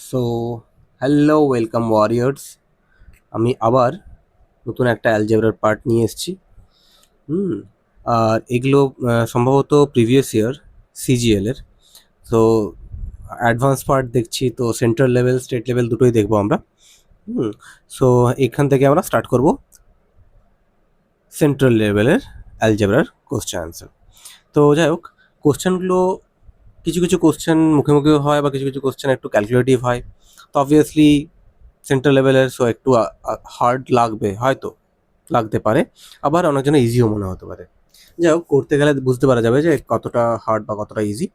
So hello welcome warriors. আমি আবার নতুন একটা অ্যালজেব্রার পার্ট নিয়ে এসেছি। হুম আর এগুলো সম্ভবত প্রিভিয়াস ইয়ার সিজিএল এর। তো অ্যাডভান্স পার্ট দেখছি, তো সেন্ট্রাল লেভেল স্টেট লেভেল দুটোই দেখবো আমরা। হুম সো এখান থেকে আমরা স্টার্ট করব সেন্ট্রাল লেভেলের অ্যালজেব্রার কোশ্চেন অ্যান্সার। তো যাই হোক, কোশ্চেনগুলো কিছু কিছু কোশ্চেন মুখে মুখে হয় বা কিছু কিছু কোশ্চেন একটু ক্যালকুলেটিভ হয়। তো অবভিয়াসলি সেন্ট্রাল লেভেলের, সো একটু হার্ড লাগবে, হয়তো লাগতে পারে, আবার অনেকজনের ইজিও মনে হতে পারে। যাই হোক, করতে গেলে বুঝতে পারা যাবে যে কতটা হার্ড বা কতটা ইজি।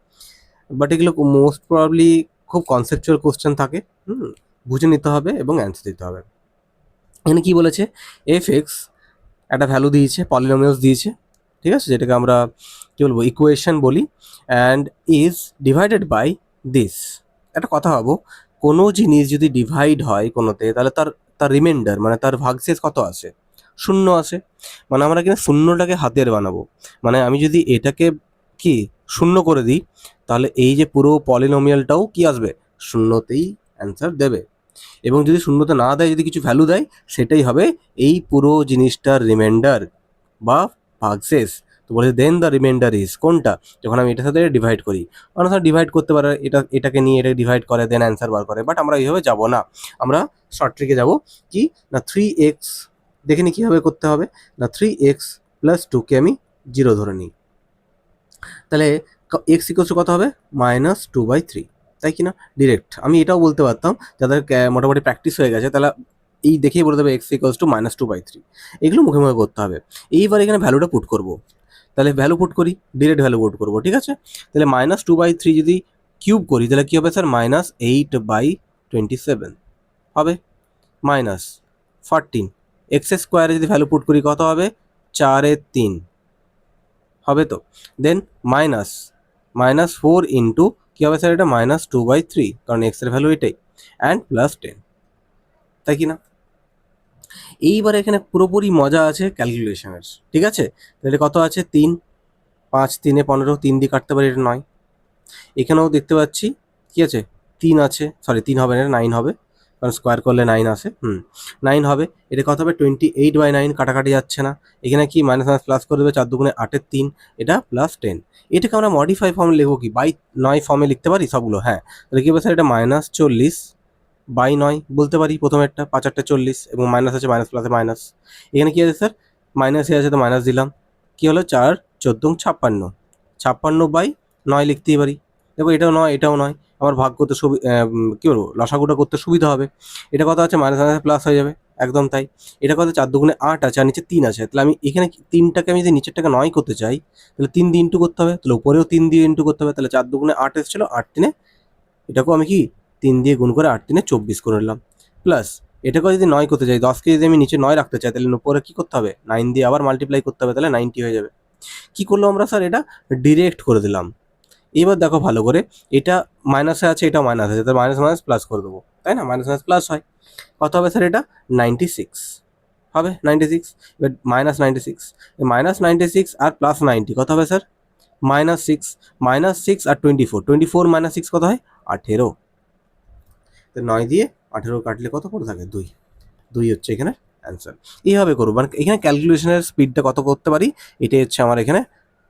বাট এগুলো মোস্ট প্রবাবলি খুব কনসেপচুয়াল কোশ্চেন থাকে। বুঝে নিতে হবে এবং অ্যান্সার দিতে হবে। এখানে কি বলেছে, এফ এক্স একটা ভ্যালু দিয়েছে, পলিনোমিয়ালস দিয়েছে, ঠিক আছে, যেটাকে আমরা কী বলবো, ইকুয়েশন বলি, and is divided by this. একটা কথা ভাবো, কোনো জিনিস যদি ডিভাইড হয় কোনোতে, তাহলে তার তার রিমাইন্ডার মানে তার ভাগশেষ কত আসে? শূন্য আসে। মানে আমরা কিনা শূন্যটাকে হাতের বানাবো। মানে আমি যদি এটাকে কি শূন্য করে দিই, তাহলে এই যে পুরো পলিনোমিয়ালটাও কি আসবে, শূন্যতেই অ্যান্সার দেবে। এবং যদি শূন্যতে না দেয়, যদি কিছু ভ্যালু দেয়, সেটাই হবে এই পুরো জিনিসটার রিমাইন্ডার বা ভাগশেষ। তো বলে দেন দ্য রিমাইন্ডার ইজ কোনটা, যখন আমি এটার সাথে ডিভাইড করি। অনেক সময় ডিভাইড করতে পারে, এটাকে নিয়ে এটা ডিভাইড করে দেন অ্যান্সার বার করে, বাট আমরা এইভাবে যাব না। আমরা শর্ট ট্রিকে যাব, কি না 3x, দেখে নি কীভাবে করতে হবে না, 3x প্লাস 2কে আমি 0 ধরে নিই। তাহলে এক্স ইকোয়াল টু কত হবে, -2/3, তাই কি না? ডিরেক্ট আমি এটাও বলতে পারতাম, যাদের মোটামুটি প্র্যাকটিস হয়ে গেছে, তাহলে এই দেখেই বলে দেবে এক্স ইকোয়াল টু -2/3। এগুলো মুখে মুখে করতে হবে। এইবার এখানে ভ্যালুটা পুট করব। তাহলে ভ্যালু পুট করি, ডিরেক্ট ভ্যালু পুট করবো, ঠিক আছে। তাহলে -2/3 যদি কিউব করি, তাহলে কী হবে স্যার, -8/27 হবে, -14। এক্স স্কোয়ারে যদি ভ্যালু পুট করি কত হবে, 4/3 হবে। তো দেন -4 ইন্টু কী হবে স্যার, এটা -2/3, কারণ এক্সের ভ্যালু এটাই, অ্যান্ড +10, তাই কি না? এইবার এখানে পুরোপুরি মজা আছে ক্যালকুলেশনের, ঠিক আছে। তাহলে কত আছে, 3, 5 3 15, 3 দিয়ে কাটতে পারি, এটা 9। এখানেও দেখতে পাচ্ছি কি আছে, 3 আছে, সরি 3 হবে না, এটা 9 হবে, কারণ স্কোয়ার করলে 9 আসে। 9 হবে। এটা কত হবে, 28/9, কাটাকাটি যাচ্ছে না। এখানে কি মাইনাস মাইনাস প্লাস করে দেবে, 4 দুগুণে 8-এর 3, এটা +10। এটাকে আমরা মডিফাই ফর্মে লিখবো, কি বাই 9 ফর্মে লিখতে পারি সবগুলো, হ্যাঁ। তাহলে কি হবে স্যার, এটা -40/9 বলতে পারি, প্রথমেরটা 5×8 = 40, এবং মাইনাস আছে, মাইনাস প্লাসে মাইনাস। এখানে কি আছে স্যার, মাইনাসে আছে, তো মাইনাস দিলাম। কি হলো, 4×14 = 56, 56/9 লিখতেই পারি। দেখো এটাও নয়, এটাও নয়, আমার ভাগ করতে কী বলবো, লসাগুটা করতে সুবিধা হবে। এটা কত আছে, মাইনাস মাইনাস প্লাস হয়ে যাবে, একদম তাই। এটা কত, 4 দুগুণে 8 আছে, আর নিচে 3 আছে। তাহলে আমি এখানে 3টাকে আমি যদি নিচেরটাকে 9 করতে চাই, তাহলে 3 দিয়ে ইন্টু করতে হবে, তাহলে উপরেও 3 দিয়ে ইন্টু করতে হবে। তাহলে 4 দুগুণে 8 এসেছিলো, 8×3, এটাকেও আমি কি 3 দিয়ে গুণ করে 8×3 = 24 করে নিলাম। প্লাস এটাকেও যদি 9 করতে চাই, 10কে যদি আমি নিচে 9 রাখতে চাই, তাহলে উপরে কী করতে হবে, 9 দিয়ে আবার মাল্টিপ্লাই করতে হবে, তাহলে 90 হয়ে যাবে। কী করলো আমরা স্যার, এটা ডিরেক্ট করে দিলাম। এবার দেখো ভালো করে, এটা মাইনাসে আছে, এটা মাইনাস আছে, তাহলে মাইনাস মাইনাস প্লাস করে দেবো, তাই না? মাইনাস মাইনাস প্লাস হয়, কত হবে স্যার, এটা 96 হবে, 96। এবার -96, -96 আর +90 কত হবে স্যার, -6, -6 আর 24, 24 -6 কত হয়, 18। তো 9 দিয়ে 18 কাটলে কত পড়ে থাকে, 2। 2 হচ্ছে এখানে অ্যান্সার। এইভাবে করবো, মানে এখানে ক্যালকুলেশনের স্পিডটা কত করতে পারি, এটাই হচ্ছে আমার এখানে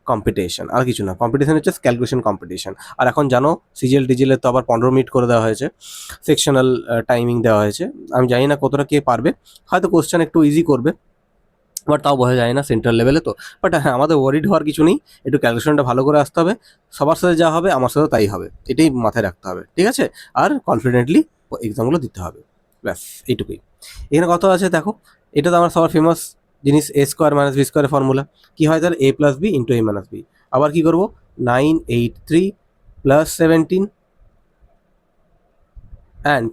কম্পিটিশন, আর কিছু না। কম্পিটিশন হচ্ছে ক্যালকুলেশন কম্পিটিশন। আর এখন জানো সিজিএল টিজিএলের তো আবার 15 মিনিট করে দেওয়া হয়েছে, সেকশনাল টাইমিং দেওয়া হয়েছে। আমি জানি না কতটা কে পারবে, হয়তো কোশ্চেন একটু ইজি করবে, বাট তাও বোঝা যায় না সেন্ট্রাল লেভেলে তো। বাট হ্যাঁ, আমাদের ওয়ারিড হওয়ার কিছু নেই, একটু ক্যালকুলেশনটা ভালো করে আসতে হবে। সবার সাথে যা হবে আমার সাথেও তাই হবে, এটাই মাথায় রাখতে হবে, ঠিক আছে। আর কনফিডেন্টলি এক্সামগুলো দিতে হবে, ব্যাস এইটুকুই। এখানে কত আছে দেখো, এটা তো আমার সবার ফেমাস জিনিস, a² - b² ফর্মুলা। কী হয় তার, a+b × a−b। আবার কি করবো, 983 + 17 অ্যান্ড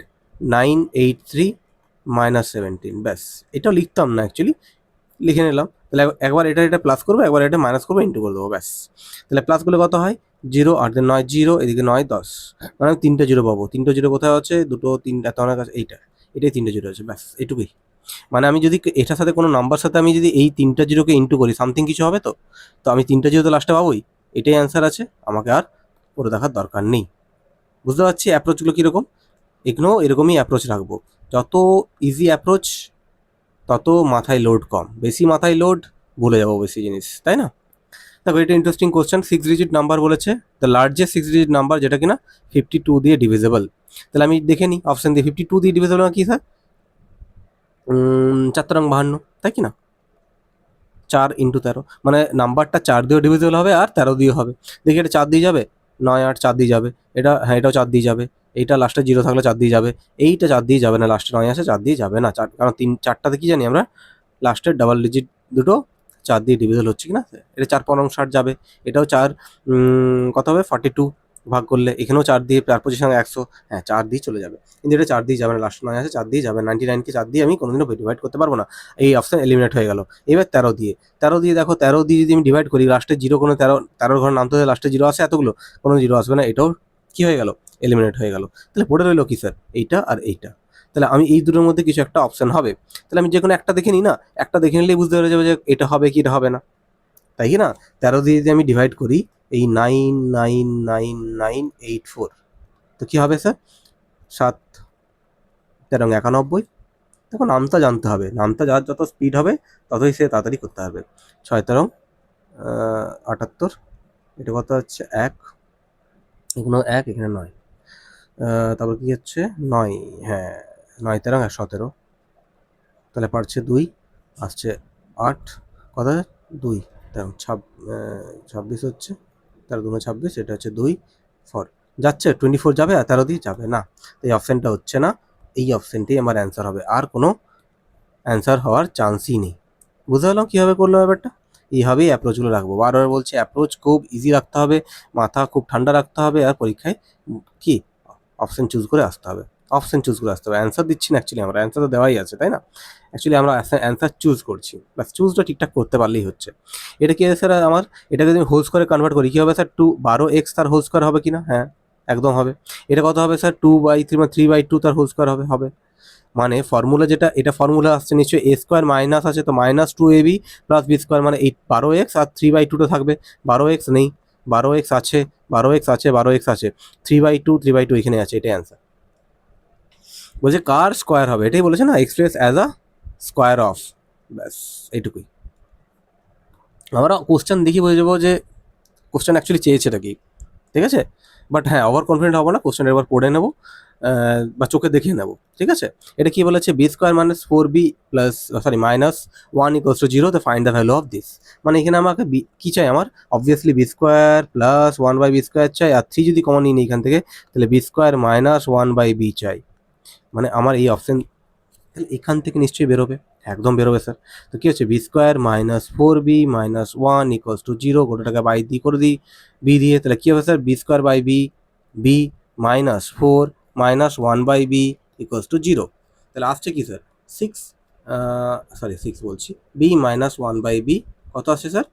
983 - 17, ব্যাস। এটাও লিখতাম না অ্যাকচুয়ালি, লিখে নিলাম। তাহলে একবার এটা প্লাস করবো, একবার এটা মাইনাস করবো, ইন্টু করে দেবো, ব্যাস। তাহলে প্লাস করলে কত হয়, 0, 8 9 0, এদিকে 9 10, মানে আমি 3টে 0 পাবো। 3টে 0 কোথায় আছে, 2 3 এত অনেক আছে, এটাই 3টে 0 আছে, ব্যাস এটুকুই। মানে আমি যদি এটার সাথে কোনো নাম্বার সাথে আমি যদি এই 3টা 0কে ইন্টু করি, সামথিং কিছু হবে। তো আমি 3টা 0 তো লাস্টে পাবোই, এটাই অ্যান্সার আছে, আমাকে আর করে দেখার দরকার নেই। বুঝতে পারছি অ্যাপ্রোচগুলো কীরকম। এখানেও এরকমই অ্যাপ্রোচ রাখবো, যত ইজি অ্যাপ্রোচ তত মাথায় লোড কম, বেশি মাথায় লোড ভুলে যাবো বেশি জিনিস, তাই না? দেখো এটা ইন্টারেস্টিং কোশ্চেন, 6 ডিজিট নাম্বার বলেছে, দ্য লার্জেস্ট 6 ডিজিট নাম্বার যেটা কিনা 52 দিয়ে ডিভিজেবল। তাহলে আমি দেখে নিই অপশন দিয়ে 52 দিয়ে ডিভিজেবল কি স্যার, 4×52, তাই কি না? 4×13, মানে নাম্বারটা 4 দিয়েও ডিভিজিবল হবে আর 13 দিয়ে হবে। দেখি এটা 4 দিয়ে যাবে, 9 8 4 দিয়ে যাবে, এটা হ্যাঁ এটাও 4 দিয়ে যাবে, এইটা লাস্টে 0 থাকলে 4 দিয়ে যাবে, এইটা 4 দিয়ে যাবে না, লাস্টে 9 আছে 4 দিয়ে যাবে না, কারণ 4টাতে কি জানি আমরা লাস্টের ডাবল ডিজিট দুটো 4 দিয়ে ডিভিজিবল হচ্ছে কি না, এটা 4×5 = 60 যাবে, এটাও 4 কত হবে 42 ভাগ করলে, এখানেও 4 দিয়ে 4×5 100, হ্যাঁ 4 দিয়ে চলে যাবে, কিন্তু এটা 4 দিয়ে যাবে না, লাস্টে 9 আছে 4 দিয়ে যাবে, 99কে 4 দিয়ে আমি কোনোদিনও ডিভাইড করতে পারবো না, এই অপশন এলিমিনেট হয়ে গেল। এবার 13 দিয়ে দেখো, 13 দিয়ে যদি আমি ডিভাইড করি, লাস্টে 0 কোনো 13 ঘর নামতে হলে লাস্টে 0 আসে, এতগুলো কোনো 0 আসবে না, এটাও কি হয়ে গেল, এলিমিনেট হয়ে গেল। তাহলে পড়ে রইলো কি স্যার, এইটা আর এইটা। তাহলে আমি এই দুটোর মধ্যে কিছু একটা অপশন হবে, তাহলে আমি যে কোনো একটা দেখে নিই না, একটা দেখে নিলেই বুঝতে পেরে যাবে যে এটা হবে কি এটা হবে না, তাই কি না? 13 দিয়ে যদি আমি ডিভাইড করি এই 9999984, তো কি হবে স্যার, 7×13=91। দেখো নামটা জানতে হবে, নামটা যার যত স্পিড হবে ততই সে তাড়াতাড়ি করতে পারবে। 6×13=78, এটা কত হচ্ছে 1, এখানে 1 এখানে 9, তারপর কি হচ্ছে 9, হ্যাঁ 9×13=17, তাহলে পারছে 2, আসছে 8, কত 2, দেখুন 26 হচ্ছে, 13×2=26, এটা হচ্ছে 2 4, যাচ্ছে 24 যাবে আর 13 দিয়ে যাবে না, এই অপশানটা হচ্ছে না, এই অপশানটাই আমার অ্যান্সার হবে, আর কোনো অ্যান্সার হওয়ার চান্সই নেই। বুঝতে পারলাম কীভাবে করলো ব্যাপারটা, এইভাবেই অ্যাপ্রোচগুলো রাখবো, বারবার বলছি অ্যাপ্রোচ খুব ইজি রাখতে হবে, মাথা খুব ঠান্ডা রাখতে হবে, আর পরীক্ষায় কি অপশান চুজ করে আসতে হবে, অপশান চুজ করে আসতে হবে, অ্যান্সার দিচ্ছি না অ্যাকচুয়ালি, আমরা অ্যান্সার তো দেওয়াই আছে তাই না, অ্যাকচুয়ালি আমরা অ্যান্সার চুজ করছি, ব্যাস চুজটা ঠিকঠাক করতে পারলেই হচ্ছে। এটা কি স্যার আমার, এটাকে যদি হোল স্কোয়ারে কনভার্ট করি কী হবে স্যার, 12x তার হোল স্কোয়ার হবে কি না, হ্যাঁ একদম হবে। এটা কত হবে স্যার, 2/3 মানে 3/2 তার হোল স্কোয়ার হবে, হবে। মানে ফর্মুলা যেটা, এটা ফর্মুলা আসছে নিশ্চয়ই a স্কোয়ার মাইনাস আছে, তো -2ab + b স্কোয়ার, মানে 12x আর 3/2টা থাকবে, 12x নেই, 12x আছে, 12x আছে, 12x আছে, 3/2 এখানে আছে, এটাই অ্যান্সার। বলছে কার স্কোয়ার হবে, এটাই বলেছে না, express as a square of, ব্যাস এইটুকুই। আমরা কোশ্চেন দেখি বুঝে যাবো যে কোশ্চেন অ্যাকচুয়ালি চেয়েছেটা কি, ঠিক আছে? বাট হ্যাঁ ওভার কনফিডেন্ট হবো না, কোশ্চেনটা এবার পড়ে নেবো বা চোখে দেখিয়ে নেবো, ঠিক আছে? এটা কি বলেছে, b² - 4b প্লাস -1 = 0, তো find the value of this. মানে এখানে আমাকে কী চাই, আমার অবভিয়াসলি b² + 1/b² চাই, আর 3 যদি কমন নিই এখান থেকে, তাহলে b² - 1/b চাই, মানে আমার এই অপশান, তাহলে এখান থেকে নিশ্চয়ই বেরোবে, একদম বেরোবে স্যার। তো কী হচ্ছে, b² - 4b - 1 = 0, গোটাটাকে বাই দিয়ে করে দিই b দিয়ে, তাহলে কী হবে স্যার, b² b -4 - 1/b = 0, তাহলে আসছে কি স্যার 6, 6 বলছি, b - 1/b কত আসছে স্যার,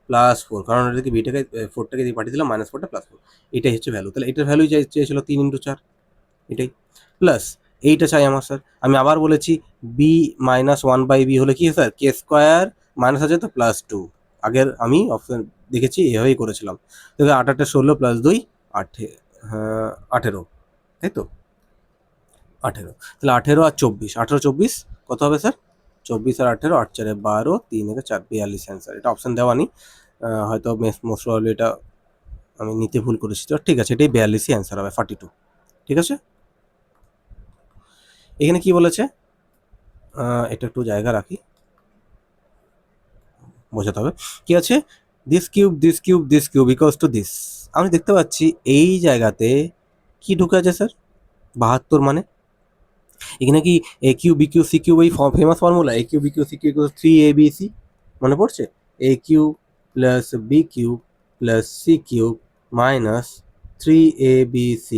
+4, কারণ এটাকে বিটাকে 4টাকে দিয়ে পাঠিয়ে দিলাম, -4টা +4, এটাই হচ্ছে ভ্যালু, তাহলে এটার ভ্যালুই চেয়েছিল 3×4, এটাই প্লাস এইটা চাই আমার স্যার। আমি আবার বলেছি b - 1/b হলে কি স্যার, k² মাইনাস আছে তো +2, আগের আমি অপশন দেখেছি এভাবেই করেছিলাম, তো 8 8 16 + 2 18, তাই তো 18, তাহলে 18 আর 24, 18 24 কত হবে স্যার, 24 আর 18, 8 4 12, 3 1 4, 42 অ্যান্সার। এটা অপশান দেওয়া নেই, হয়তো মোস্ট প্রবাবলি এটা আমি নিতে ভুল করেছি, তো ঠিক আছে, এটাই 42ই অ্যান্সার হবে, 42, ঠিক আছে। এখানে কি বলেছে, এটা একটু জায়গা রাখি, বোঝাতে হবে কি আছে, this cube this cube this cube equals to this. আমি দেখতে পাচ্ছি এই জায়গাতে কি ঢুকে আছে স্যার, 72, মানে এখানে কি a cube b cube c cube, এই famous formula a cube b cube c cube equals 3abc, মনে পড়ছে, a cube plus b cube plus c cube minus 3abc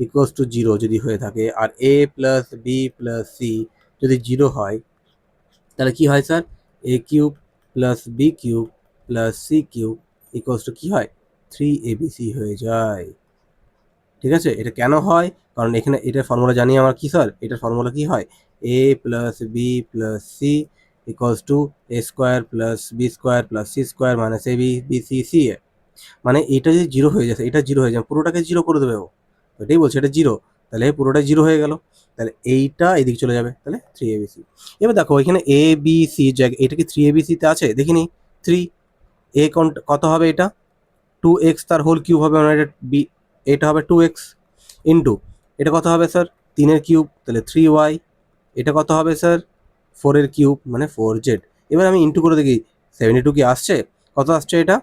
equals to 0 যদি হয়ে থাকে, আর a plus B plus c যদি 0 হয়, তাহলে কি হয় sir, a cube plus b cube plus c cube equals to কী হয়, 3abc হয়ে যায়, ঠিক আছে? এটা কেন হয়, কারণ এখানে এটার ফর্মুলা জানি আমরা কি স্যার, এটার ফর্মুলা কি হয়, a plus B plus C equals to a² plus b² plus c² minus ab bc ca, মানে এটা যদি 0 হয়ে যায়, এটা 0 হয়ে যায়, পুরোটাকে 0 করে দেবে ও, এটাই বলছে এটা 0, তাহলে পুরোটাই জিরো হয়ে গেল, তাহলে এইটা এদিকে চলে যাবে, তাহলে 3ABC। এবার দেখো এখানে এ বি সি জায়গায় এটা কি 3ABCতে আছে দেখিনি, 3 এ কত হবে, এটা 2x তার হোল কিউব হবে, মানে এটা বি, এটা হবে 2x ইন্টু এটা কত হবে স্যার 3-এর কিউব, তাহলে 3y, এটা কত হবে স্যার 4-এর কিউব মানে 4z। এবার আমি ইন্টু করে দেখি 72 কি আসছে, কত আসছে এটা,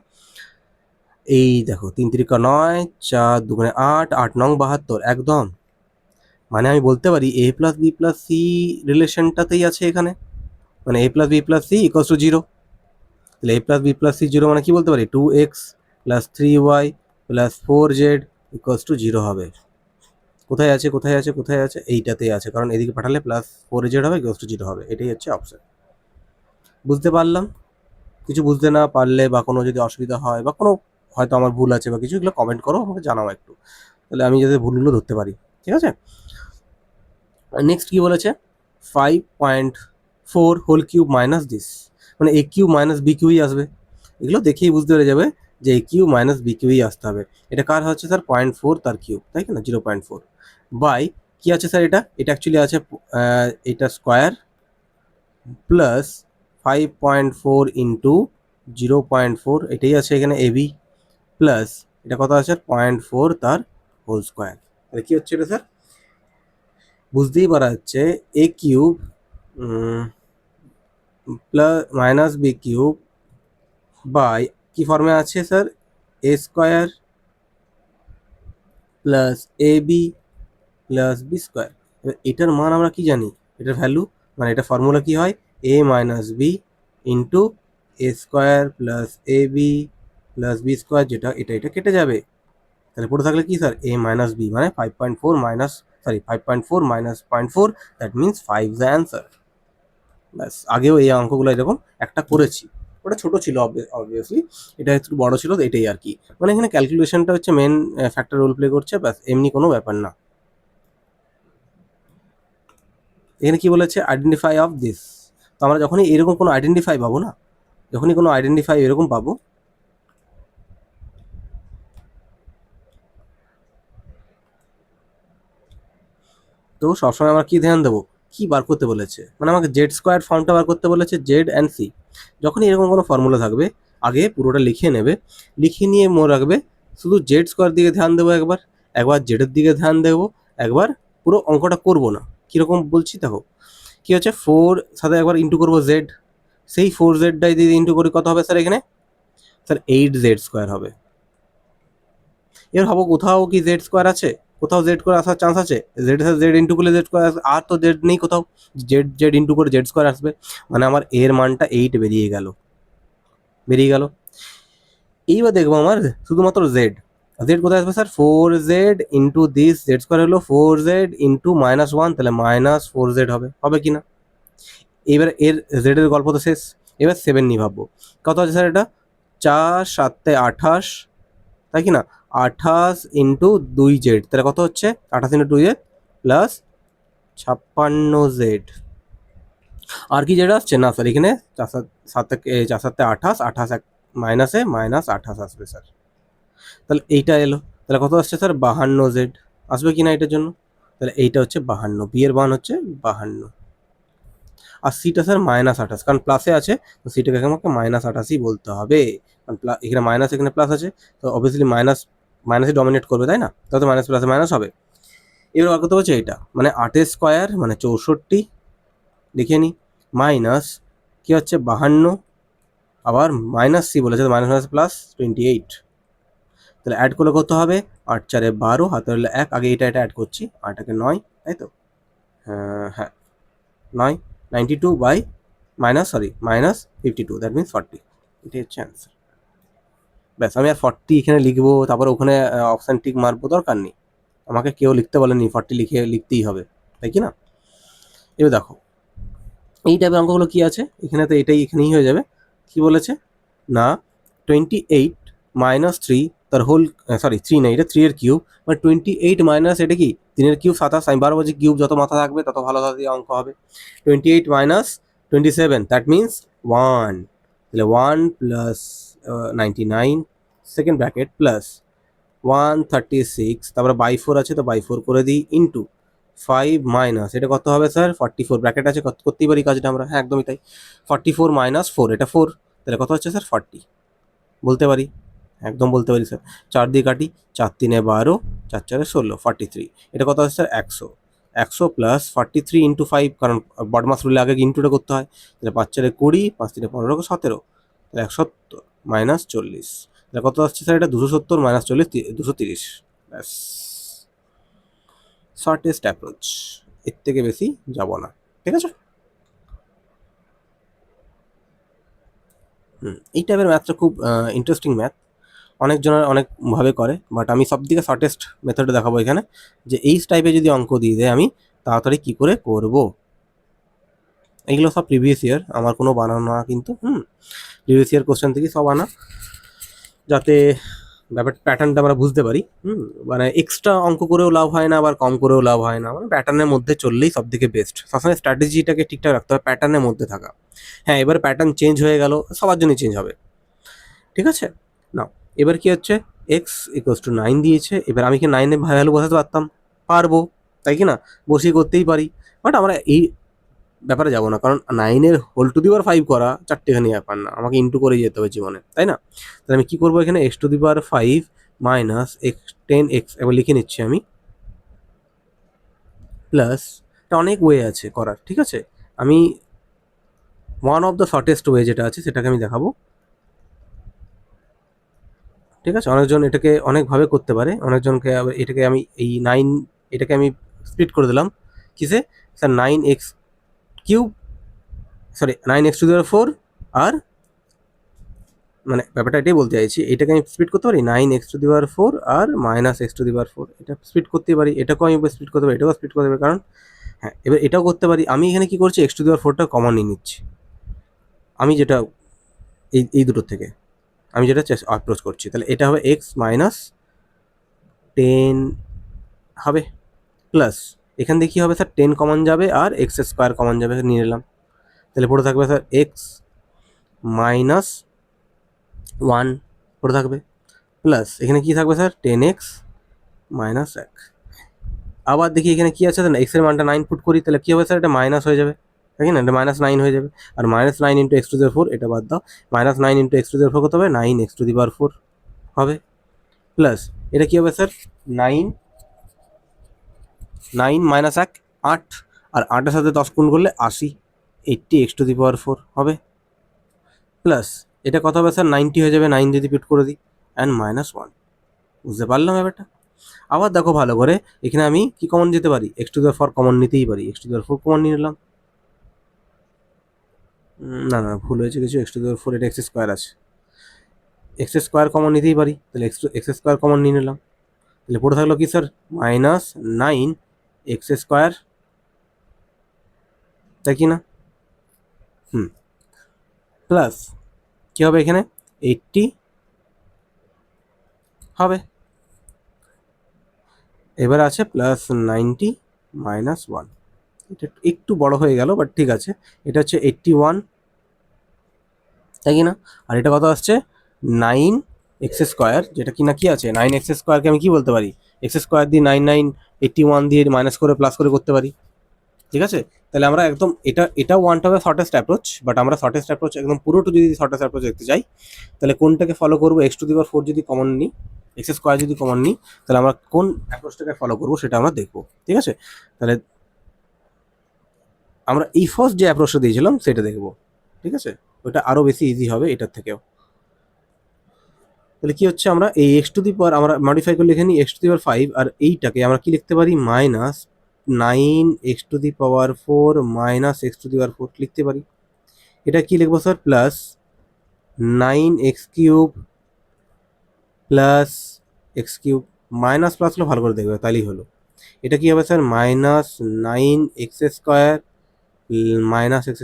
এই দেখো 3 3 9, 4 2 8, 8 9 72 একদম, মানে আমি বলতে পারি a plus B plus c রিলেশনটাতেই আছে এখানে, মানে a plus B plus C equals to 0, তাহলে a plus B plus c 0 মানে কি বলতে পারি 2x plus 3y plus 4z equals to 0 হবে। কোথায় আছে কোথায় আছে কোথায় আছে, এইটাতেই আছে, কারণ এদিকে পাঠালে প্লাস 4z হবে ইকুয়ালস টু 0 হবে, এটাই হচ্ছে অপশন। বুঝতে পারলাম, কিছু বুঝতে না পারলে বা কোনো যদি অসুবিধা হয় বা কোনো হয়তো আমার ভুল আছে বা কিছু, এগুলো কমেন্ট করো, আমাকে জানাও একটু, তাহলে আমি যাতে ভুলগুলো ধরতে পারি, ঠিক আছে। নেক্সট কি বলেছে 5.4 হোল কিউব মাইনাস দিস, মানে এ কিউ মাইনাস বি কিউই আসবে, এগুলো দেখেই বুঝতে পেরে যাবে যে এ কিউ মাইনাস বি কিউই আসতে হবে। এটা কার হচ্ছে স্যার 0.4 তার কিউব, তাই কি না 0.4 বাই কি আছে স্যার, এটা অ্যাকচুয়ালি আছে এটা স্কোয়ার প্লাস 5.4 ইন্টু 0.4, এটাই আছে এখানে এবি, প্লাস এটা কত আছে 0.4 তার হোল স্কোয়ার, তাহলে কি হচ্ছে এটা স্যার, বুঝতেই পারা যাচ্ছে a cube plus minus b cube by কি ফর্মে আছে sir a square plus a b plus b square. এবার এটার মান আমরা কি জানি, এটার ভ্যালু মানে এটা ফর্মুলা কি হয় এ minus B into A square plus a b plus b square, যেটা এটা কেটে যাবে, তাহলে পড়ে থাকলে কি স্যার এ মাইনাস বি মানে 5.4 minus 5.4 minus 0.4, that means 5 the answer. ব্যাস, আগেও এই অঙ্কগুলো এরকম একটা করেছি, ওটা ছোট ছিল অবভিয়াসলি, এটা একটু বড় ছিল, তো এটাই আর কি, মানে এখানে ক্যালকুলেশনটা হচ্ছে মেন ফ্যাক্টর রোল প্লে করছে, ব্যাস এমনি কোনো ব্যাপার না। এখানে কি বলেছে আইডেন্টিফাই অফ দিস, তো আমরা যখনই এরকম কোনো আইডেন্টিফাই পাবো না, যখনই কোনো আইডেন্টিফাই এরকম পাবো, তো সবসময় আমরা কি ধ্যান দেবো, কি বার করতে বলেছে, মানে আমাকে জেড স্কোয়ার ফর্মটা বার করতে বলেছে, জেড অ্যান্ড সি, যখনই এরকম কোনো ফর্মুলা থাকবে আগে পুরোটা লিখে নেবে, লিখে নিয়ে মনে রাখবে শুধু জেড স্কোয়ার দিকে ধ্যান দেবো, একবার একবার জেডের দিকে ধ্যান দেবো, একবার পুরো অঙ্কটা করবো না, কীরকম বলছি দেখো, কি হচ্ছে 4 সাথে একবার ইন্টু করবো জেড, সেই 4z দিয়ে ইন্টু করে কত হবে স্যার এখানে, স্যার 8z স্কোয়ার হবে। এবার ভাবো কোথাও কি জেড স্কোয়ার আছে, কোথাও জেড করে আসার চান্স আছে, জেড সাথে জেড ইন্টু করলে জেড স্কোয়ার, আর তো জেড নেই কোথাও, জেড জেড ইন্টু করে জেড স্কোয়ার আসবে, মানে আমার এর মানটা 8 বেরিয়ে গেল। এইবার দেখবো আমার শুধুমাত্র জেড, জেড কোথায় আসবে sir 4z into this Z square হলো 4z ইন্টু -1, তাহলে -4z হবে কি না, এবার এর জেড এর গল্প তো শেষ, এবার 7 নিয়ে ভাববো, কত আছে স্যার এটা 4 7 28, তাই কি না 28 ইন্টু 2z, তাহলে কত হচ্ছে 28 ইন্টু 2z প্লাস 56z, আর কি জেড আসছে না স্যার এখানে 4 7 28, 28 এক মাইনাসে -28 আসবে স্যার, তাহলে এইটা এলো, তাহলে কত আসছে স্যার 52z আসবে কি না এটার জন্য, তাহলে এইটা হচ্ছে 52, বি এর মান হচ্ছে 52, আর সিটা স্যার -28, কারণ প্লাসে আছে তো সিটাকে আমাকে -28ই বলতে হবে, কারণ এখানে মাইনাস এখানে প্লাস আছে, তো অবভিয়াসলি মাইনাসই ডমিনেট করবে, তাই না, তাহলে তো মাইনাস প্লাসে মাইনাস হবে। এবার বার করতে হচ্ছে এইটা, মানে 8 স্কোয়ার মানে 64 লিখে নিই, মাইনাস কি হচ্ছে 52, আবার মাইনাস সি বলেছে, মাইনাস মাইনাস প্লাস 28, তাহলে অ্যাড করলে কত হবে 8 4 12, হাতে হলে 1, আগে এটা অ্যাড করছি, 8 একে 9, তাই তো হ্যাঁ 9, 92 বাই -52, দ্যাট মিনস 40, এটাই হচ্ছে অ্যান্সার। ব্যাস, আমি আর 40 এখানে লিখবো, তারপরে ওখানে অপশান টিক মারবো, দরকার নেই, আমাকে কেউ লিখতে বলেনি 40 লিখতেই হবে, তাই কি না। এবার দেখো এই টাইপের অঙ্কগুলো কি আছে, এখানে তো এটাই এখানেই হয়ে যাবে, কি বলেছে না 28 -3 তার হোল, সরি 3 না, এটা 3 এর কিউব, মানে 28 মাইনাস এটা কি 3 এর কিউব 27, আমি 12 বলছি কিউব যত মাথা থাকবে তত ভালো দিয়ে অঙ্ক হবে, 28 মাইনাস 27 দ্যাট মিনস 1, তাহলে 1 প্লাস 99 সেকেন্ড ব্র্যাকেট প্লাস 136, তারপরে বাই 4 আছে তো বাই 4 করে দিই, ইন্টু 5 মাইনাস এটা কত হবে স্যার 44, ব্র্যাকেট আছে, করতেই পারি কাজটা আমরা, হ্যাঁ একদমই তাই। 44 মাইনাস 4 এটা 4, তাহলে কত হচ্ছে স্যার 40, বলতে পারি, একদম বলতে পারি স্যার। 4 দিয়ে কাটি, 4 3 12, 4 4 16, 43, এটা কত হচ্ছে স্যার 100, 100 প্লাস 43 ইন্টু 5, কারণ বডমাস রুলে আগে ইন্টুটা করতে হয়, তাহলে 5 4 20, 5 3 15, 17, তাহলে 170 মাইনাস 40, তাহলে কত আসছে স্যার এটা 270 মাইনাস 40, 230, ব্যাস, শর্টেস্ট অ্যাপ্রোচ, এর থেকে বেশি যাব না, ঠিক আছে। এই টাইপের ম্যাথটা খুব ইন্টারেস্টিং ম্যাথ, অনেকজনের অনেকভাবে করে, বাট আমি সব থেকে শর্টেস্ট মেথডে দেখাবো এখানে, যে এই টাইপে যদি অঙ্ক দিয়ে দেয় আমি তাড়াতাড়ি কী করে করব। এইগুলো সব প্রিভিয়াস ইয়ার, আমার কোনো বানানো না কিন্তু, প্রিভিয়াস ইয়ার কোশ্চেন থেকে সব আনা, যাতে ব্যাপারটা প্যাটার্নটা আমরা বুঝতে পারি। মানে এক্সট্রা অঙ্ক করেও লাভ হয় না, আবার কম করেও লাভ হয় না, মানে প্যাটার্নের মধ্যে চললেই সব থেকে বেস্ট, সবসময় স্ট্র্যাটেজিটাকে ঠিকঠাক রাখতে হবে, প্যাটার্নের মধ্যে থাকা। হ্যাঁ, এবার প্যাটার্ন চেঞ্জ হয়ে গেল, সবার জন্যই চেঞ্জ হবে, ঠিক আছে। নাও এবার কি হচ্ছে, এক্স ইকুয়ালস টু 9 দিয়েছে, এবার আমি কি 9-এ ভ্যালু বসাতে পারতাম, পারবো, তাই কি না, বসিয়ে করতেই পারি, বাট আমরা এই ব্যাপারে যাবো না, কারণ 9-এর হোল টু দি পাওয়ার 5 করা চারটেখানি ব্যাপার না, আমাকে ইন্টু করে যেতে হবে জীবনে, তাই না। তাহলে আমি কী করবো এখানে, x to the power 5 minus x 10x, এবার লিখে নিচ্ছি আমি, প্লাস, এটা অনেক ওয়ে আছে করার, ঠিক আছে, আমি one of the shortest way যেটা আছে সেটাকে আমি দেখাবো, ঠিক আছে। অনেকজন এটাকে অনেকভাবে করতে পারে, অনেকজনকে আবার এটাকে আমি এই 9, এটাকে আমি স্প্লিট করে দিলাম কিসে স্যার, 9x³ সরি 9x⁴, আর মানে ব্যাপারটা এটাই বলতে চাইছি, এটাকে আমি স্প্লিট করতে পারি 9x⁴ আর মাইনাস x⁴, এটা স্প্লিট করতে পারি, এটাকেও আমি স্প্লিট করতে পারি, এটাও স্প্লিট করতে পারি, কারণ হ্যাঁ এবার এটাও করতে পারি। আমি এখানে কি করছি, x⁴টা কমন নিয়ে নিচ্ছি, আমি যেটা এই দুটোর থেকে আমি যেটা অ্যাপ্রোচ করছি, তাহলে এটা হবে x মাইনাস 10 হবে, প্লাস এখান থেকে কী হবে স্যার, 10 কমন যাবে আর x² কমন যাবে, নিয়ে নিলাম, তাহলে পড়ে থাকবে স্যার x মাইনাস 1 পড়ে থাকবে, প্লাস এখানে কী থাকবে স্যার 10x মাইনাস 1, আবার দেখি এখানে কী আছে স্যার, এক্সের মানটা 9 পুট করি, তাহলে কী হবে স্যার, এটা মাইনাস হয়ে যাবে, তাই না, এটা -9 হয়ে যাবে, আর -9 ইন্টু x⁴, এটা বাদ দাও, -9 ইন্টু x⁴ কত হবে, 9x⁴ হবে, প্লাস এটা কী হবে স্যার, 9 মাইনাস 1 8, আর 8-এর সাথে 10 গুণ করলে 80, 80x⁴ হবে, প্লাস এটা কত হবে স্যার, 90 হয়ে যাবে, 9 যদি পিট করে দিই, অ্যান্ড -1, বুঝতে পারলাম ব্যাপারটা। আবার দেখো ভালো করে, এখানে আমি কি কমন যেতে পারি, x⁴ কমন নিতেই পারি, x⁴ কমন নিয়ে নিলাম, না না ভুল হয়েছে কিছু, x⁴, এটা x² আছে, x² কমন নিতেই পারি, তাহলে x² কমন নিয়ে নিলাম, তাহলে পড়ে থাকলো কি স্যার, -9x², তাই কি না, প্লাস কী হবে এখানে, 80 হবে, এবার আছে প্লাস 90 -1, এটা একটু বড় হয়ে গেল, বাট ঠিক আছে, এটা হচ্ছে 81, তাই কি না, আর এটা কত আসছে 9x², যেটা কি না কি আছে, 9x²কে আমি কি বলতে পারি, x² দিয়ে 81 দিয়ে মাইনাস করে প্লাস করে করতে পারি, ঠিক আছে। তাহলে আমরা একদম এটা ওয়ানটা হবে শর্টেস্ট অ্যাপ্রোচ, বাট আমরা শর্টেস্ট অ্যাপ্রোচ একদম পুরোটা যদি শর্টেস্ট অ্যাপ্রোচ দেখতে চাই, তাহলে কোনটাকে ফলো করবো, x⁴ যদি কমন নিই, x² যদি কমন নিই, তাহলে আমরা কোন অ্যাপ্রোচটাকে ফলো করবো সেটা আমরা দেখবো, ঠিক আছে। তাহলে আমরা এই ফার্স্ট যে অ্যাপ্রোচটা দিয়েছিলাম সেটা দেখবো, ঠিক আছে, ওটা আরও বেশি ইজি হবে এটার থেকেও। তাহলে কি হচ্ছে, আমরা এই x⁴ আমরা মডিফাই করে লিখে নিই x⁵, আর এইটাকে আমরা কি লিখতে পারি, -9x⁴ মাইনাস x⁴ লিখতে পারি, এটা কি লিখবো sir, plus 9x³ plus x³ minus plus হলো ভালো করে দেখবে, তাইলেই হলো, এটা কি হবে স্যার, -9x² মাইনাস x²,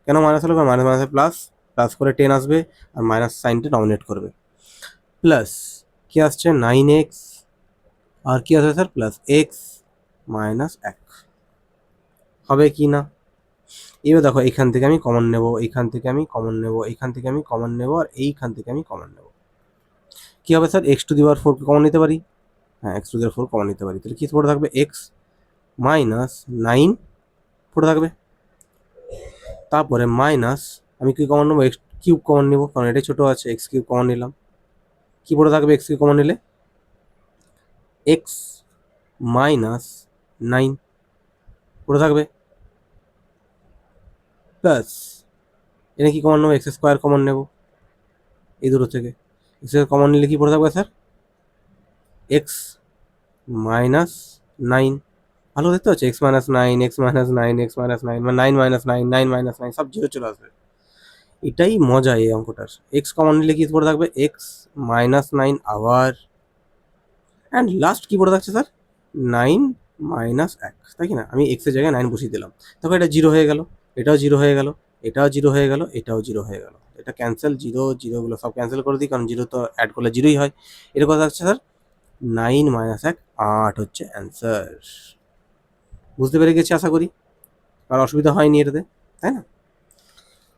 কেন মাইনাস হলো, মাইনাস মাইনাসে প্লাস, প্লাস করে 10 আসবে, আর মাইনাস সাইনটা ডমিনেট করবে, প্লাস কি আসছে 9x, আর কি আসবে স্যার, প্লাস x মাইনাস 1 হবে কি না। এবার দেখো এখান থেকে আমি কমন নেব, এইখান থেকে আমি কমন নেব, এইখান থেকে আমি কমন নেব, আর এইখান থেকে আমি কমন নেব, কী হবে স্যার, এক্স টু দি পাওয়ার 4কে কমন নিতে পারি, হ্যাঁ x to the power 4 common নিতে পারি, তাহলে কী পড়ে থাকবে এক্স মাইনাস 9 পড়ে থাকবে। তারপরে মাইনাস আমি কি কমন নেবো, এক্স কিউব কমন নেবো, কারণ এটাই ছোটো আছে, এক্স কিউব কমন নিলাম, কী পড়ে থাকবে এক্স কিউব কমন নিলে এক্স মাইনাস 9 পড়ে থাকবে, প্লাস এখানে কী কমন নেবো, এক্স স্কোয়ার কমন নেবো এই দুটো থেকে, এক্স কমন নিলে কী পড়ে থাকবে স্যার এক্স মাইনাস 9, ভালো দেখতে পাচ্ছি, x minus 9 x minus 9 x minus 9 মানে 9 মাইনাস 9 9 মাইনাস 9 সব জিরো চলে আসবে, এটাই মজা এই অঙ্কটার। এক্স কমন নিলে কী পড়ে থাকবে এক্স মাইনাস 9 আবার, অ্যান্ড লাস্ট কী পড়ে থাকছে স্যার 9 মাইনাস 1, তাই কি না, আমি এক্সের জায়গায় 9 বসিয়ে দিলাম, তখন এটা জিরো হয়ে গেল, এটাও জিরো হয়ে গেল, এটাও জিরো হয়ে গেল, এটাও জিরো হয়ে গেল, এটা ক্যান্সেল, জিরো জিরোগুলো সব ক্যান্সেল করে দিই, কারণ জিরো তো অ্যাড করলে জিরোই হয়। এটা কথা হচ্ছে স্যার 9 মাইনাস 1 8 হচ্ছে অ্যান্সার। বুঝতে পেরে গেছি আশা করি, আর অসুবিধা হয়নি এটাতে, তাই না?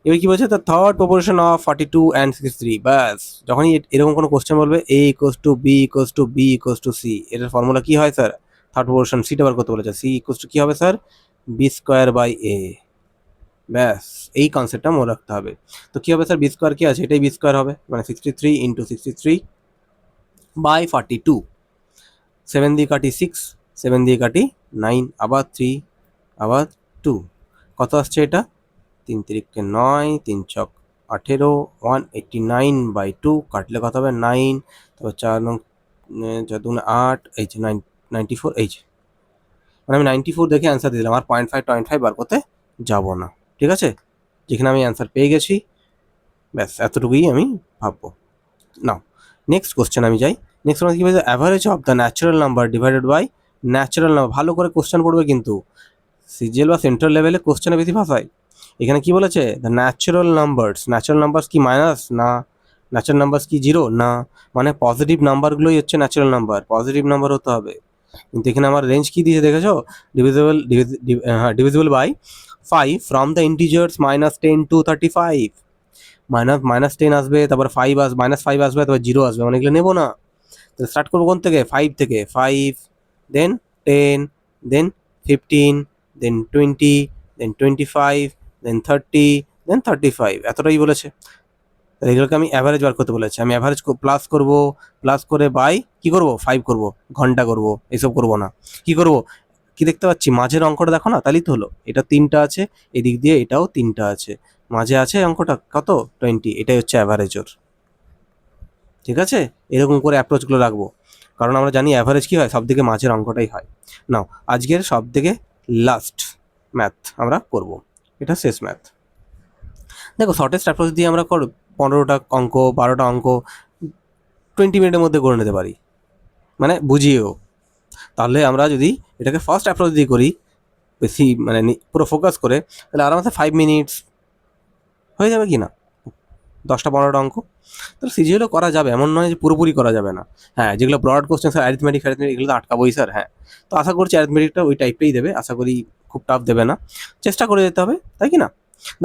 এবার কী বলছে, the third proportion of 42 and 63, ব্যাস যখনই এরকম কোনো কোশ্চেন বলবে A equals to B equals to B equals to C, এটার ফর্মুলা কী হয় স্যার, থার্ড প্রপোর্শন সিটা বার করতে বলেছে, সি ইকোয়াস টু কী হবে স্যার বি স্কোয়ার বাই এ, ব্যাস এই কনসেপ্টটা মনে রাখতে হবে। তো কী হবে স্যার বি স্কোয়ার কী আছে, এটাই বি স্কোয়ার হবে, মানে 63 ইন্টু 63 বাই 42, 7 দিয়ে কাটি 6, 7 দিয়ে কাটি 9, আবার 3 আবার 2, কত আসছে এটা 3 তিরিকে 9 3 ছক 18 189 বাই 2 কাটলে কত হবে 9, তারপর 4 নং 4 দুগুণে 8, এই যে 94, এই যে মানে আমি 94 দেখে অ্যান্সার দিলাম, আর 0.5 বার করতে যাবো না, ঠিক আছে, যেখানে আমি অ্যান্সার পেয়ে গেছি, ব্যাস এতটুকুই আমি ভাববো। নাও নেক্সট কোশ্চেন আমি যাই, নেক্সট কী বলছে, average of the natural number divided by natural number, ভালো করে কোশ্চেন পড়বে কিন্তু, সিজিএল বা সেন্ট্রাল লেভেলে কোশ্চেনে বেশি ভাষায়। এখানে কি বলেছে, দ্য ন্যাচারাল নাম্বারস কি মাইনাস না, ন্যাচারাল নাম্বারস কি জিরো না, মানে পজিটিভ নাম্বারগুলোই হচ্ছে ন্যাচারাল নাম্বার, পজিটিভ নাম্বার হতে হবে। কিন্তু এখানে আমার রেঞ্জ কি দিয়েছে দেখেছো, divisible by 5 from the integers -10 to 35, -10 আসবে, তারপর 5 আসবে, -5 আসবে, তারপর 0 আসবে, মানে এগুলো নেবো না। তো স্টার্ট করবো কোন থেকে, 5 থেকে, 5 দেন 10 দেন 15 দেন 20 দেন 25 দেন 30 দেন 35, এতটাই বলেছে। এগুলোকে আমি অ্যাভারেজ বার করতে বলেছি, আমি অ্যাভারেজ প্লাস করব, প্লাস করে বাই কী করবো 5 করব, ঘন্টা করব, এসব করব না, কি করব, কি দেখতে পাচ্ছি মাঝের অঙ্কটা দেখো না, তাহলেই তো হলো, এটা 3টা আছে, এদিক দিয়ে এটাও 3টা আছে, মাঝে আছে অঙ্কটা কত 20, এটাই হচ্ছে অ্যাভারেজ ওর, ঠিক আছে, এরকম করে অ্যাপ্রোচগুলো রাখবো, কারণ আমরা জানি অ্যাভারেজ কী হয়, সব থেকে মাঝের অঙ্কটাই হয়। নাও আজকের সব থেকে লাস্ট ম্যাথ আমরা করব, এটা শেষ ম্যাথ। দেখো শর্টেস্ট অ্যাপ্রোচ দিয়ে আমরা 15টা অঙ্ক 12টা অঙ্ক 20 মিনিটের মধ্যে করে নিতে পারি, মানে বুঝিয়েও। তাহলে আমরা যদি এটাকে ফার্স্ট অ্যাপ্রোচ দিয়ে করি বেশি, মানে পুরো ফোকাস করে, তাহলে আরামসে 5 মিনিটস হয়ে যাবে কি না, 10টা 15টা অঙ্ক। তাহলে সিজিএলও করা যাবে, এমন নয় যে পুরোপুরি করা যাবে না। হ্যাঁ যেগুলো ব্রড কোশ্চেন স্যার অ্যারিথমেটিক এগুলো তো আটকাবোই স্যার, হ্যাঁ তো আশা করছি অ্যারিথমেটিকটা ওই টাইপেই দেবে, আশা করি খুব টাফ দেবে না, চেষ্টা করে যেতে হবে, তাই কি না।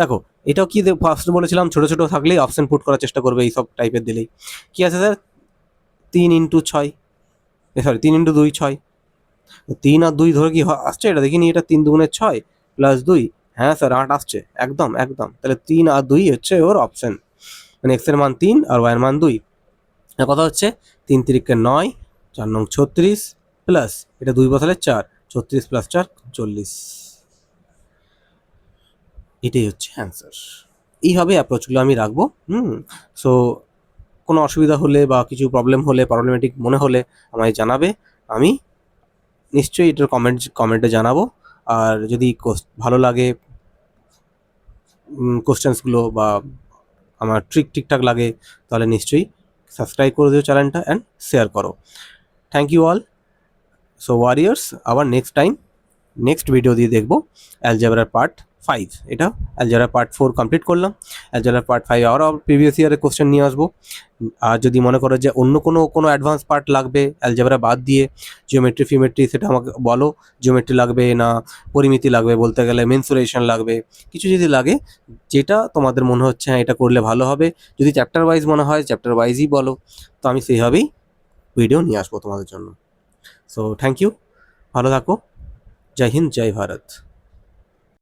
দেখো এটাও কি ফার্স্ট বলেছিলাম, ছোটো ছোটো থাকলেই অপশন পুট করার চেষ্টা করবে, এইসব টাইপের দিলেই। কি আছে স্যার 3 ইন্টু 6, সরি 3 ইন্টু 2 6, 3 আর 2 ধরে কি আসছে, এটা দেখিনি, এটা 3 দুগুণে 6 প্লাস 2, হ্যাঁ স্যার 8 আসছে, একদম একদম, তাহলে 3 আর 2 হচ্ছে ওর অপশন, মানে এক্সের মান 3 আর ওয়াইয়ের মান 2, কথা হচ্ছে 3 তিরিকে 9 4 নং 36 প্লাস এটা 2 বসালে 4, 36 প্লাস 4 40, এটাই হচ্ছে অ্যান্সার। এইভাবে অ্যাপ্রোচগুলো আমি রাখবো। সো কোনো অসুবিধা হলে বা কিছু প্রবলেম হলে, প্রবলেমেটিক মনে হলে আমায় জানাবে, আমি নিশ্চয়ই এটার কমেন্টে জানাবো। আর যদি ভালো লাগে কোশ্চেন্সগুলো বা আমার ঠিকঠাক লাগে, তাহলে নিশ্চয়ই সাবস্ক্রাইব করে দিও চ্যানেলটা অ্যান্ড শেয়ার করো। Thank you all. So warriors, আবার নেক্সট টাইম নেক্সট ভিডিও দিয়ে দেখবো অ্যালজেব্রার পার্ট 5। এটা অ্যালজেব্রার পার্ট 4 কমপ্লিট করলাম। অ্যালজেব্রার পার্ট 5 আরও প্রিভিয়াস ইয়ারের কোশ্চেন নিয়ে আসবো। আর যদি মনে করো যে অন্য কোনো অ্যাডভান্স পার্ট লাগবে অ্যালজেব্রা বাদ দিয়ে, জিওমেট্রি ফিমেট্রি, সেটা আমাকে বলো। জিওমেট্রি লাগবে না পরিমিতি লাগবে, বলতে গেলে মেনসুরেশন লাগবে, কিছু যদি লাগে যেটা তোমাদের মনে হচ্ছে হ্যাঁ এটা করলে ভালো হবে, যদি চ্যাপ্টার ওয়াইজ মনে হয় চ্যাপ্টার ওয়াইজই বলো, তো আমি সেইভাবেই ভিডিও নিয়ে আসবো তোমাদের জন্য। সো থ্যাংক ইউ, ভালো থাকো, জয় হিন্দ, জয় ভারত।